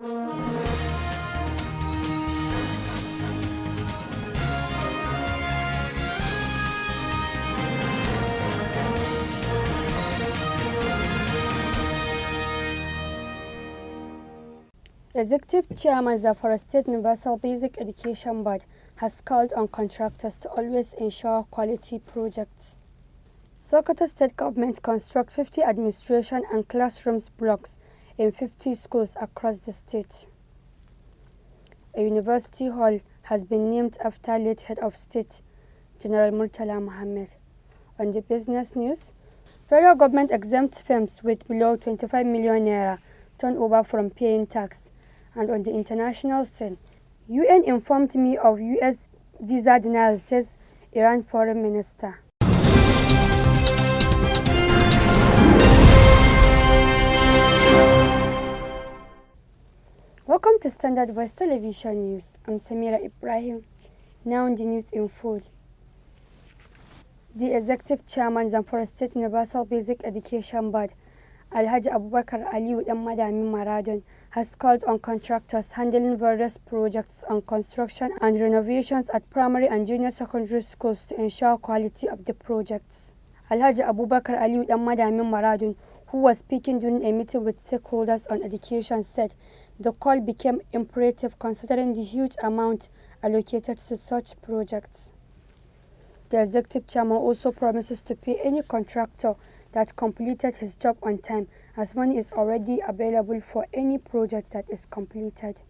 Executive Chairman Zamfara State Universal Basic Education Board has called on contractors to always ensure quality projects. Sokoto State Government construct 50 administration and classrooms blocks in 50 schools across the state. A university hall has been named after late head of state, General Murtala Mohammed. On the business news, federal government exempts firms with below 25 million naira turnover from paying tax. And on the international scene, UN informed me of US visa denial, says Iran Foreign Minister. Welcome to Standard Voice Television News. I'm Samira Ibrahim. Now in the news in full. The Executive Chairman Zamfara State Universal Basic Education Board, Alhaji Abubakar Aliyu Dan Madami Maradon, has called on contractors handling various projects on construction and renovations at primary and junior secondary schools to ensure quality of the projects. Alhaji Abubakar Aliyu Dan Madami Maradon, who was speaking during a meeting with stakeholders on education, said the call became imperative considering the huge amount allocated to such projects. The executive chairman also promises to pay any contractor that completed his job on time, as money is already available for any project that is completed.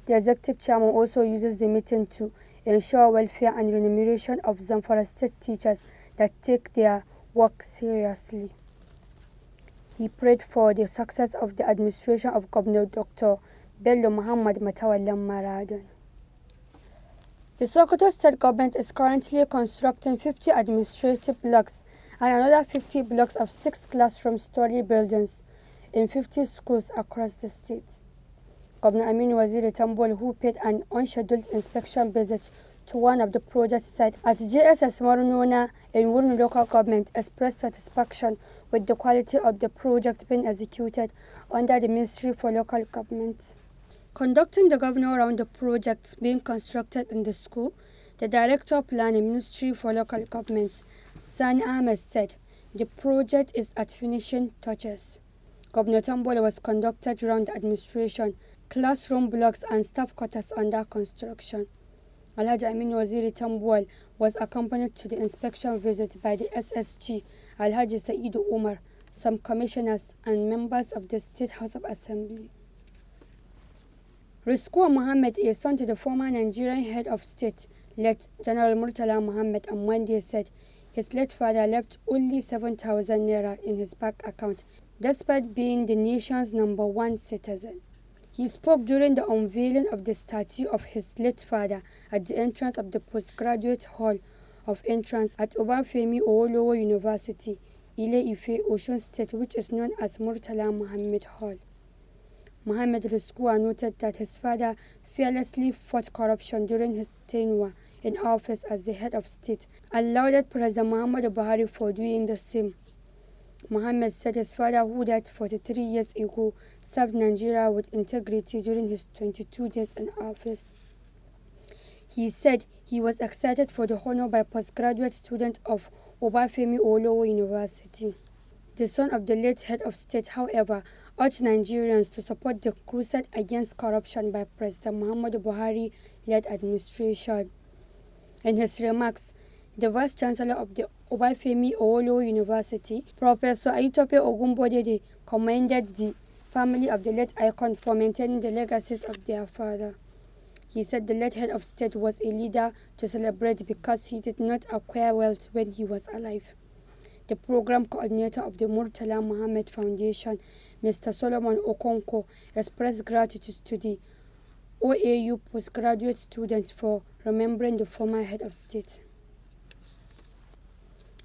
The executive chairman also uses the meeting to ensure welfare and remuneration of Zamfara State teachers that take their work seriously. He prayed for the success of the administration of Governor Dr. Bello Muhammad Matawallan Maradon. The Sokoto State Government is currently constructing 50 administrative blocks and another 50 blocks of 6 classroom story buildings in 50 schools across the state. Governor Aminu Waziri Tambol, who paid an unscheduled inspection visit to one of the project sites at JSS Marunona in Wurnu local government, expressed satisfaction with the quality of the project being executed under the Ministry for Local Government. Conducting the governor around the projects being constructed in the school, the Director of Planning, Ministry for Local Government, Sani Ahmed, said the project is at finishing touches. Governor Tambola was conducted around the administration, classroom blocks and staff quarters under construction. Alhaji Aminu Waziri Tambuwal was accompanied to the inspection visit by the SSG, Alhaji Saidu Umar, some commissioners and members of the State House of Assembly. Rizwan Mohammed, a son to the former Nigerian head of state, late General Murtala Mohammed, on Monday said his late father left only 7,000 naira in his bank account, despite being the nation's #1 citizen. He spoke during the unveiling of the statue of his late father at the entrance of the postgraduate hall of entrance at Obafemi Awolowo University, Ile-Ife, Osun State, which is known as Murtala Mohammed Hall. Mohammed Rizwan noted that his father fearlessly fought corruption during his tenure in office as the head of state and lauded President Muhammadu Buhari for doing the same. Mohammed said his father, who died 43 years ago, served Nigeria with integrity during his 22 days in office. He said he was excited for the honor by postgraduate student of Obafemi Awolowo University. The son of the late head of state, however, urged Nigerians to support the crusade against corruption by President Muhammadu Buhari-led administration. In his remarks, the Vice Chancellor of the Obafemi Awolowo University, Professor Aitope Ogunbodede, commended the family of the late icon for maintaining the legacies of their father. He said the late head of state was a leader to celebrate because he did not acquire wealth when he was alive. The program coordinator of the Murtala Mohammed Foundation, Mr. Solomon Okonko, expressed gratitude to the OAU postgraduate students for remembering the former head of state.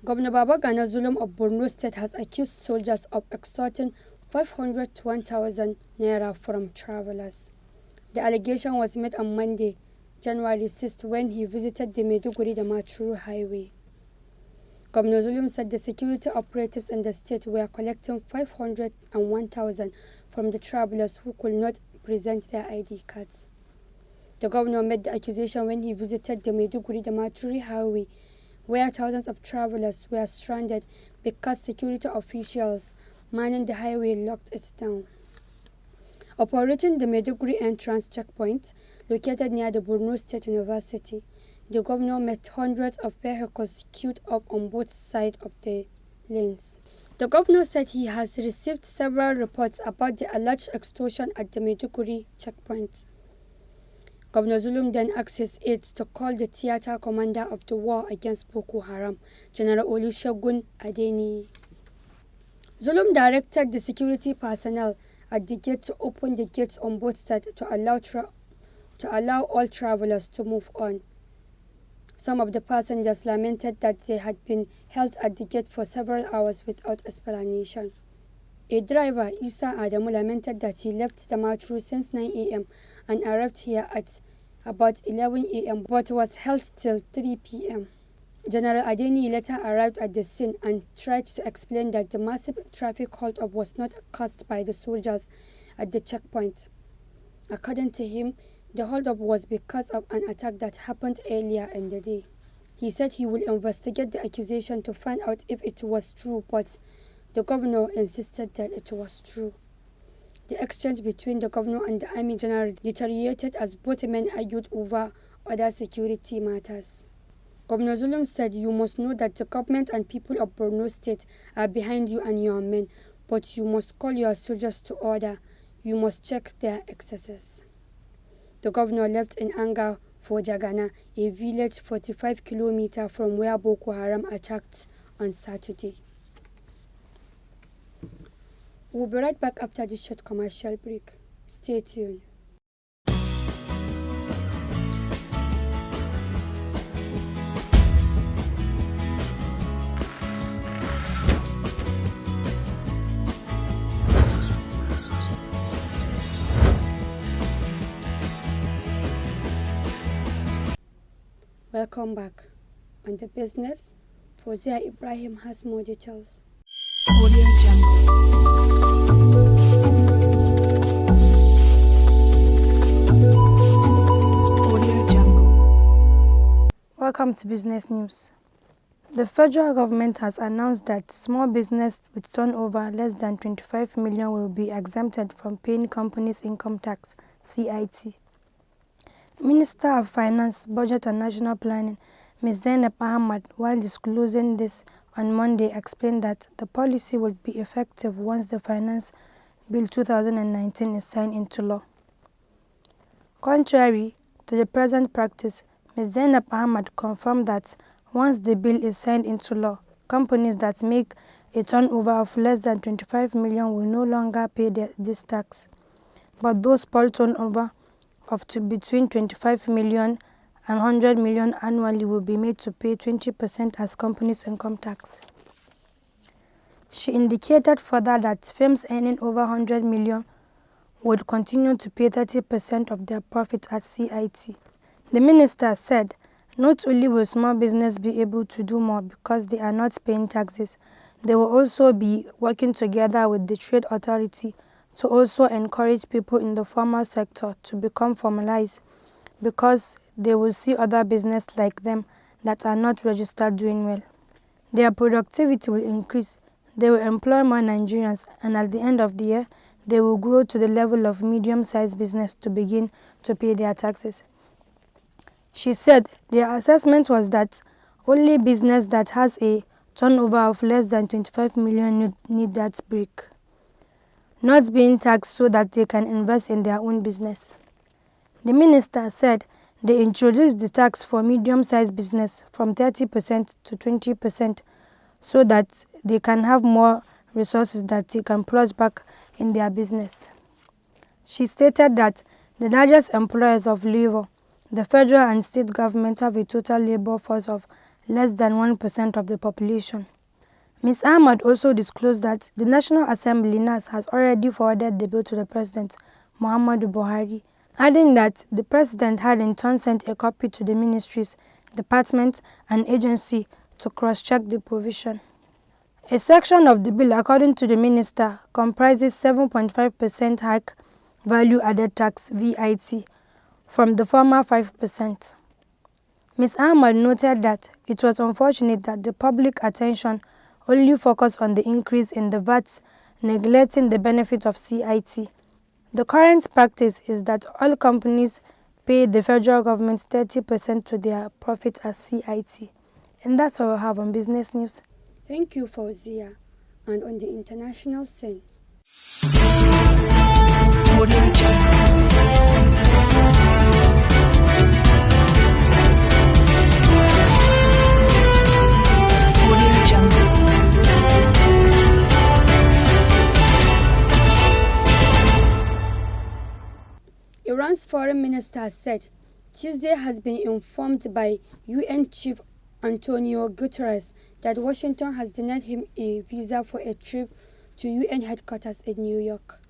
Governor Babagana Zulum of Borno State has accused soldiers of extorting 500 to 1,000 naira from travelers. The allegation was made on Monday, January 6th, when he visited the Maiduguri-Damaturu highway. Governor Zulum said the security operatives in the state were collecting 501,000 from the travelers who could not present their ID cards. The governor made the accusation when he visited the Maiduguri-Damaturu highway, where thousands of travelers were stranded because security officials manning the highway locked it down. Upon reaching the Maiduguri entrance checkpoint, located near the Borno State University, the governor met hundreds of vehicles queued up on both sides of the lanes. The governor said he has received several reports about the alleged extortion at the Maiduguri checkpoint. Governor Zulum then asked his aides to call the theater commander of the war against Boko Haram, General Olusegun Adeniyi. Zulum directed the security personnel at the gate to open the gates on both sides to allow all travelers to move on. Some of the passengers lamented that they had been held at the gate for several hours without explanation. A driver, Isa Adamu, lamented that he left Damaturu since 9 a.m. and arrived here at about 11 a.m. but was held till 3 p.m. General Adeniyi later arrived at the scene and tried to explain that the massive traffic hold-up was not caused by the soldiers at the checkpoint. According to him, the hold-up was because of an attack that happened earlier in the day. He said he will investigate the accusation to find out if it was true, but the governor insisted that it was true. The exchange between the governor and the army general deteriorated as both men argued over other security matters. Governor Zulum said, "You must know that the government and people of Borno State are behind you and your men, but you must call your soldiers to order. You must check their excesses." The governor left in anger for Jagana, a village 45 kilometers from where Boko Haram attacked on Saturday. We'll be right back after this short commercial break. Stay tuned. Welcome back. On the business, Fozia Ibrahim has more details. Welcome to Business News. The federal government has announced that small business with turnover less than 25 million will be exempted from paying companies income tax, CIT. Minister of Finance, Budget and National Planning, Ms. Zainab Ahmad, while disclosing this on Monday, explained that the policy will be effective once the Finance Bill 2019 is signed into law. Contrary to the present practice, Ms. Zainab Ahmad confirmed that once the bill is signed into law, companies that make a turnover of less than 25 million will no longer pay this tax, but those small turnover of between 25 million and 100 million annually will be made to pay 20% as companies' income tax. She indicated further that firms earning over 100 million would continue to pay 30% of their profit at CIT. The minister said, not only will small business be able to do more because they are not paying taxes, they will also be working together with the Trade Authority to also encourage people in the formal sector to become formalized because they will see other business like them that are not registered doing well. Their productivity will increase, they will employ more Nigerians, and at the end of the year, they will grow to the level of medium-sized business to begin to pay their taxes. She said their assessment was that only business that has a turnover of less than 25 million need that break, not being taxed so that they can invest in their own business. The minister said they introduced the tax for medium-sized business from 30% to 20% so that they can have more resources that they can plunge back in their business. She stated that the largest employers of labor, the federal and state government, have a total labor force of less than 1% of the population. Ms. Ahmad also disclosed that the National Assembly (NAS) has already forwarded the bill to the President, Muhammadu Buhari, adding that the President had in turn sent a copy to the ministries, departments and agencies to cross-check the provision. A section of the bill, according to the minister, comprises 7.5% hike value-added tax (VAT) from the former 5%. Ms. Ahmad noted that it was unfortunate that the public attention only focused on the increase in the VAT, neglecting the benefit of CIT. The current practice is that all companies pay the federal government 30% to their profit as CIT. And that's all I have on business news. Thank you, Fauzia. And on the international scene. Iran's foreign minister said Tuesday has been informed by UN Chief Antonio Guterres that Washington has denied him a visa for a trip to UN headquarters in New York.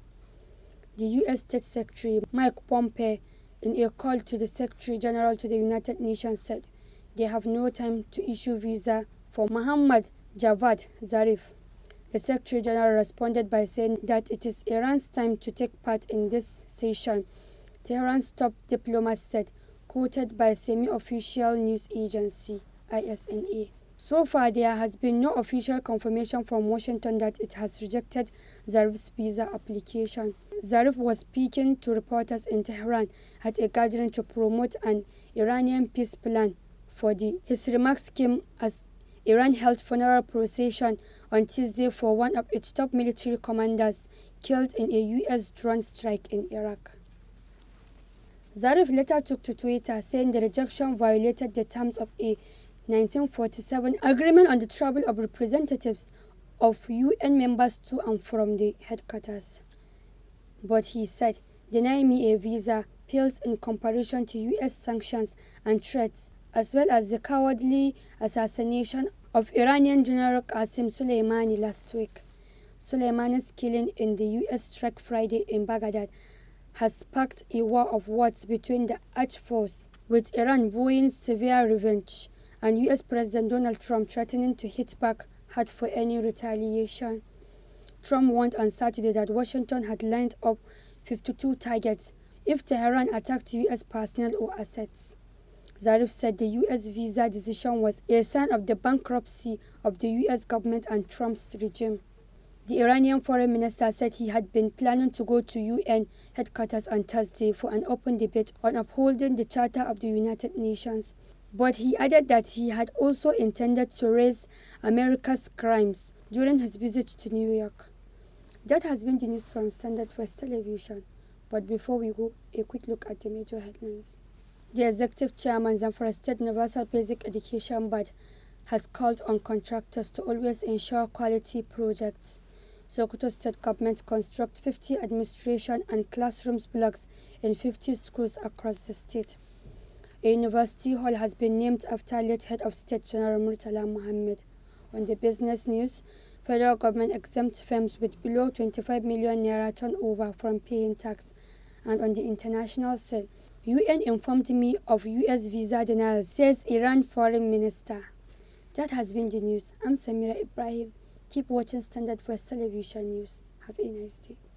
The U.S. State Secretary Mike Pompeo, in a call to the Secretary General to the United Nations, said they have no time to issue visa for Mohammad Javad Zarif. The Secretary General responded by saying that it is Iran's time to take part in this session. Tehran's top diplomat said, quoted by semi-official news agency ISNA. So far, there has been no official confirmation from Washington that it has rejected Zarif's visa application. Zarif was speaking to reporters in Tehran at a gathering to promote an Iranian peace plan for his remarks came as Iran held funeral procession on Tuesday for one of its top military commanders killed in a U.S. drone strike in Iraq. Zarif later took to Twitter saying the rejection violated the terms of a 1947 agreement on the travel of representatives of UN members to and from the headquarters. But he said, denying me a visa pales in comparison to US sanctions and threats, as well as the cowardly assassination of Iranian General Qasem Soleimani last week. Soleimani's killing in the US strike Friday in Baghdad has sparked a war of words between the arch force, with Iran vowing severe revenge, and US President Donald Trump threatening to hit back hard for any retaliation. Trump warned on Saturday that Washington had lined up 52 targets if Tehran attacked US personnel or assets. Zarif said the US visa decision was a sign of the bankruptcy of the US government and Trump's regime. The Iranian foreign minister said he had been planning to go to UN headquarters on Thursday for an open debate on upholding the Charter of the United Nations. But he added that he had also intended to raise America's crimes during his visit to New York. That has been the news from Standard First Television. But before we go, a quick look at the major headlines. The executive chairman, Zamfara State Universal Basic Education Board, has called on contractors to always ensure quality projects. Sokoto State Government construct 50 administration and classrooms blocks in 50 schools across the state. A university hall has been named after late head of state General Murtala Mohammed. On the business news, federal government exempt firms with below 25 million naira turnover from paying tax. And on the international scene, UN informed me of US visa denial, says Iran foreign minister. That has been the news. I'm Samira Ibrahim. Keep watching Standard First Television News. Have a nice day.